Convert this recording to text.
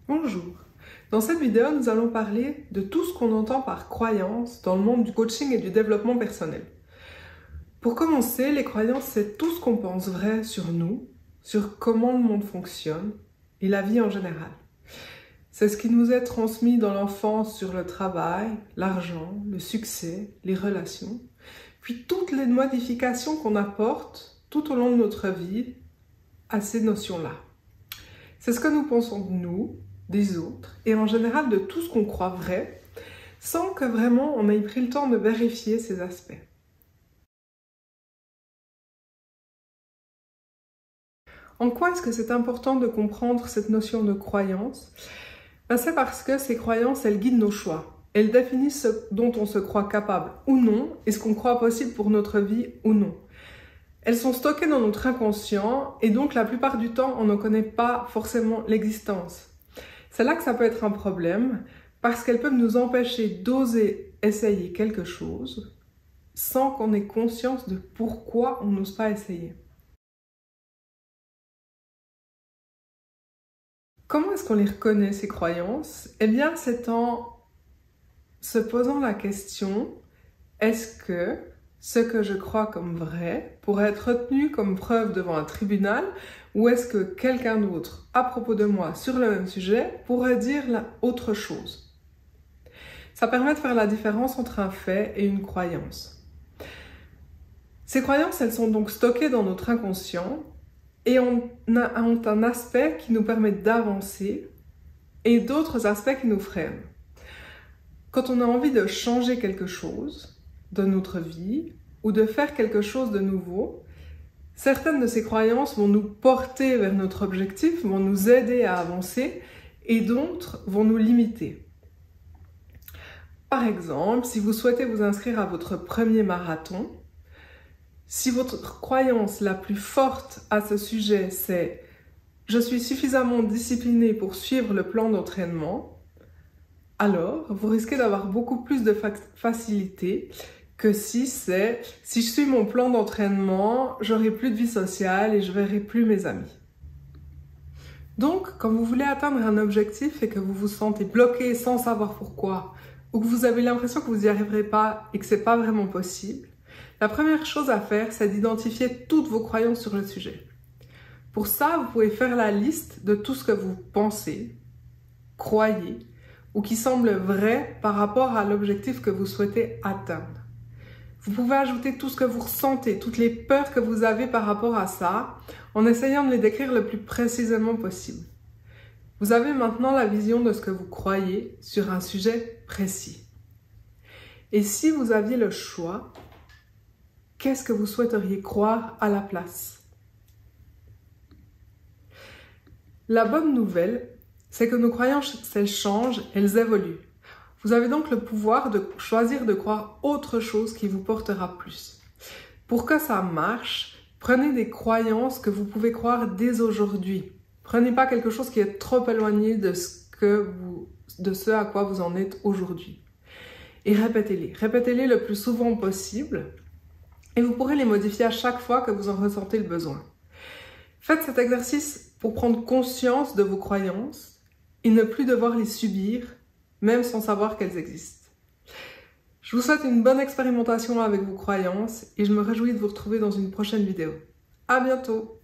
Bonjour. Dans cette vidéo, nous allons parler de tout ce qu'on entend par croyance dans le monde du coaching et du développement personnel. Pour commencer, les croyances, c'est tout ce qu'on pense vrai sur nous, sur comment le monde fonctionne et la vie en général. C'est ce qui nous est transmis dans l'enfance sur le travail, l'argent, le succès, les relations, puis toutes les modifications qu'on apporte tout au long de notre vie à ces notions-là. C'est ce que nous pensons de nous, des autres et en général de tout ce qu'on croit vrai, sans que vraiment on ait pris le temps de vérifier ces aspects. En quoi est-ce que c'est important de comprendre cette notion de croyance? C'est parce que ces croyances, elles guident nos choix. Elles définissent ce dont on se croit capable ou non et ce qu'on croit possible pour notre vie ou non. Elles sont stockées dans notre inconscient et donc la plupart du temps, on ne connaît pas forcément l'existence. C'est là que ça peut être un problème parce qu'elles peuvent nous empêcher d'oser essayer quelque chose sans qu'on ait conscience de pourquoi on n'ose pas essayer. Comment est-ce qu'on les reconnaît, ces croyances? Eh bien, c'est en se posant la question, est-ce que ce que je crois comme vrai pourrait être retenu comme preuve devant un tribunal ou est-ce que quelqu'un d'autre, à propos de moi, sur le même sujet, pourrait dire autre chose? Ça permet de faire la différence entre un fait et une croyance. Ces croyances, elles sont donc stockées dans notre inconscient et ont un aspect qui nous permet d'avancer et d'autres aspects qui nous freinent. Quand on a envie de changer quelque chose de notre vie ou de faire quelque chose de nouveau, certaines de ces croyances vont nous porter vers notre objectif, vont nous aider à avancer et d'autres vont nous limiter. Par exemple, si vous souhaitez vous inscrire à votre premier marathon, si votre croyance la plus forte à ce sujet c'est « je suis suffisamment discipliné pour suivre le plan d'entraînement », alors vous risquez d'avoir beaucoup plus de facilité que si c'est « si je suis mon plan d'entraînement, j'aurai plus de vie sociale et je verrai plus mes amis ». Donc, quand vous voulez atteindre un objectif et que vous vous sentez bloqué sans savoir pourquoi, ou que vous avez l'impression que vous n'y arriverez pas et que c'est pas vraiment possible, la première chose à faire, c'est d'identifier toutes vos croyances sur le sujet. Pour ça, vous pouvez faire la liste de tout ce que vous pensez, croyez, ou qui semble vrai par rapport à l'objectif que vous souhaitez atteindre. Vous pouvez ajouter tout ce que vous ressentez, toutes les peurs que vous avez par rapport à ça, en essayant de les décrire le plus précisément possible. Vous avez maintenant la vision de ce que vous croyez sur un sujet précis. Et si vous aviez le choix, qu'est-ce que vous souhaiteriez croire à la place? La bonne nouvelle, c'est que nos croyances, elles changent, elles évoluent. Vous avez donc le pouvoir de choisir de croire autre chose qui vous portera plus. Pour que ça marche, prenez des croyances que vous pouvez croire dès aujourd'hui. Prenez pas quelque chose qui est trop éloigné de ce à quoi vous en êtes aujourd'hui. Et répétez-les. Répétez-les le plus souvent possible. Et vous pourrez les modifier à chaque fois que vous en ressentez le besoin. Faites cet exercice pour prendre conscience de vos croyances et ne plus devoir les subir, même sans savoir qu'elles existent. Je vous souhaite une bonne expérimentation avec vos croyances et je me réjouis de vous retrouver dans une prochaine vidéo. À bientôt!